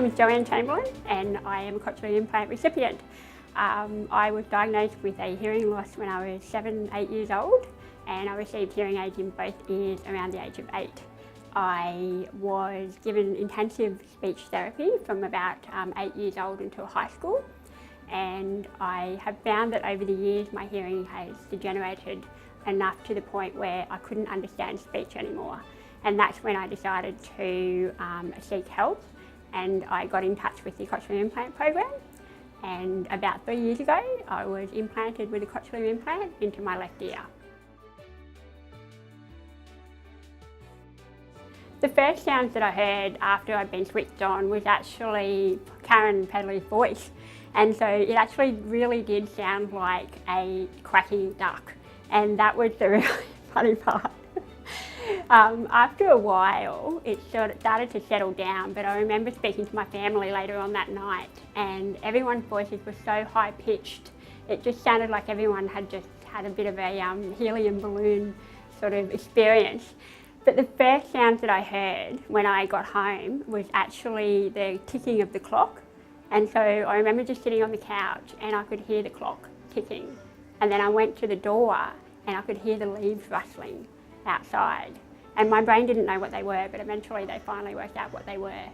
name is Joanne and I am a cochlear implant recipient. I was diagnosed with a hearing loss when I was 8 years old, and I received hearing aids in both ears around the age of 8. I was given intensive speech therapy from about 8 years old until high school, and I have found that over the years my hearing has degenerated enough to the point where I couldn't understand speech anymore. And that's when I decided to seek help, and I got in touch with the cochlear implant program. And about 3 years ago, I was implanted with a cochlear implant into my left ear. The first sounds that I heard after I'd been switched on was actually Karen Pedley's voice. And so it actually really did sound like a quacking duck. And that was the really funny part. After a while, it sort of started to settle down, but I remember speaking to my family later on that night, and everyone's voices were so high-pitched. It just sounded like everyone had just had a bit of a helium balloon sort of experience. But the first sounds that I heard when I got home was actually the ticking of the clock. And so I remember just sitting on the couch and I could hear the clock ticking. And then I went to the door and I could hear the leaves rustling outside. And my brain didn't know what they were, but eventually they finally worked out what they were.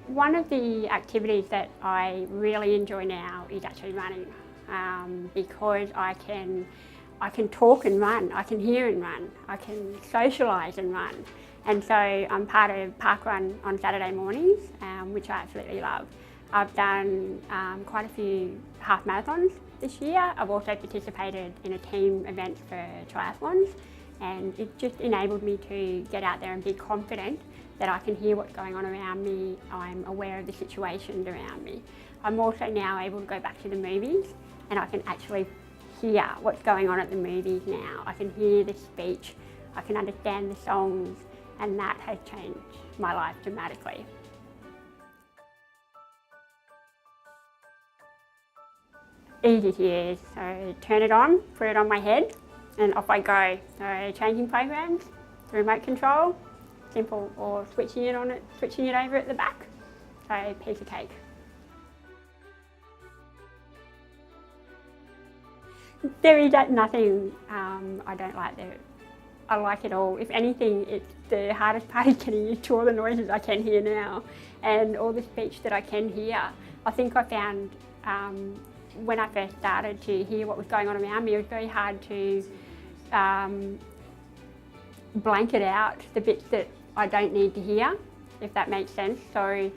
One of the activities that I really enjoy now is actually running, because I can talk and run, I can hear and run, I can socialise and run. And so I'm part of Park Run on Saturday mornings, which I absolutely love. I've done quite a few half marathons this year. I've also participated in a team event for triathlons, and it just enabled me to get out there and be confident that I can hear what's going on around me. I'm aware of the situations around me. I'm also now able to go back to the movies and I can actually hear what's going on at the movies now. I can hear the speech, I can understand the songs, and that has changed my life dramatically. Easy to use, so turn it on, put it on my head, and off I go. So changing programs, the remote control, simple, or switching it over at the back, so piece of cake. There is nothing I don't like there. I like it all. If anything, it's the hardest part is getting used to all the noises I can hear now and all the speech that I can hear. I think I found when I first started to hear what was going on around me, it was very hard to blanket out the bits that I don't need to hear, if that makes sense. So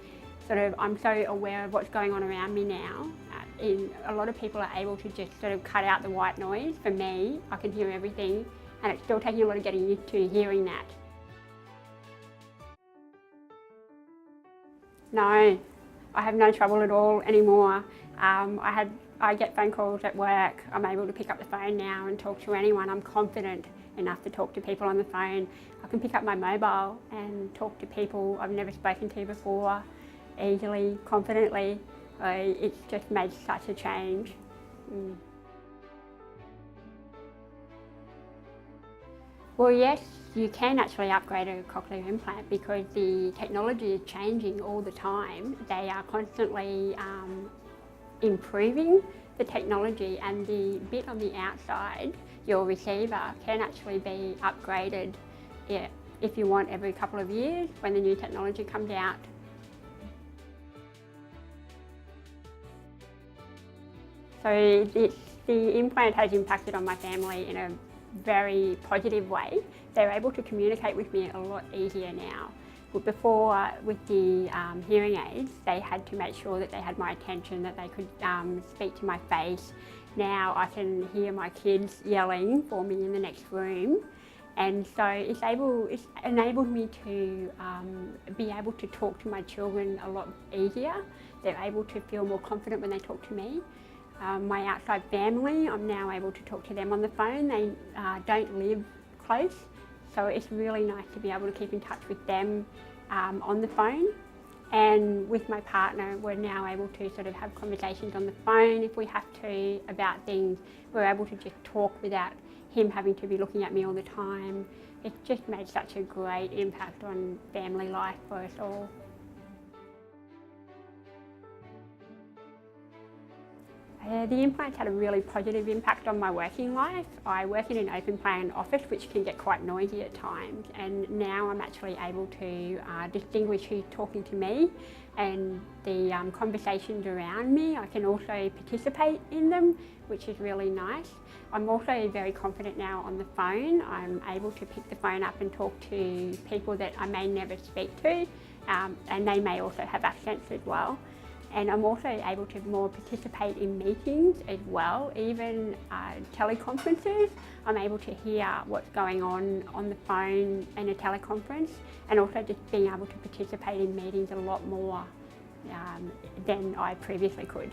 I'm so aware of what's going on around me now. A lot of people are able to just sort of cut out the white noise. For me, I can hear everything, and it's still taking a lot of getting used to hearing that. No, I have no trouble at all anymore. I get phone calls at work. I'm able to pick up the phone now and talk to anyone. I'm confident enough to talk to people on the phone. I can pick up my mobile and talk to people I've never spoken to before, easily, confidently. It's just made such a change. Well, yes, you can actually upgrade a cochlear implant because the technology is changing all the time. They are constantly improving the technology, and the bit on the outside, your receiver, can actually be upgraded if you want every couple of years when the new technology comes out. So the implant has impacted on my family in a very positive way. They're able to communicate with me a lot easier now. But before, with the hearing aids, they had to make sure that they had my attention, that they could speak to my face. Now I can hear my kids yelling for me in the next room. And so it's enabled me to be able to talk to my children a lot easier. They're able to feel more confident when they talk to me. My outside family, I'm now able to talk to them on the phone. They don't live close, so it's really nice to be able to keep in touch with them on the phone. And with my partner, we're now able to sort of have conversations on the phone if we have to about things. We're able to just talk without him having to be looking at me all the time, it just made such a great impact on family life for us all. The implants had a really positive impact on my working life. I work in an open plan office which can get quite noisy at times, and now I'm actually able to distinguish who's talking to me and the conversations around me. I can also participate in them, which is really nice. I'm also very confident now on the phone. I'm able to pick the phone up and talk to people that I may never speak to, and they may also have accents as well. And I'm also able to more participate in meetings as well, even teleconferences. I'm able to hear what's going on the phone in a teleconference, and also just being able to participate in meetings a lot more than I previously could.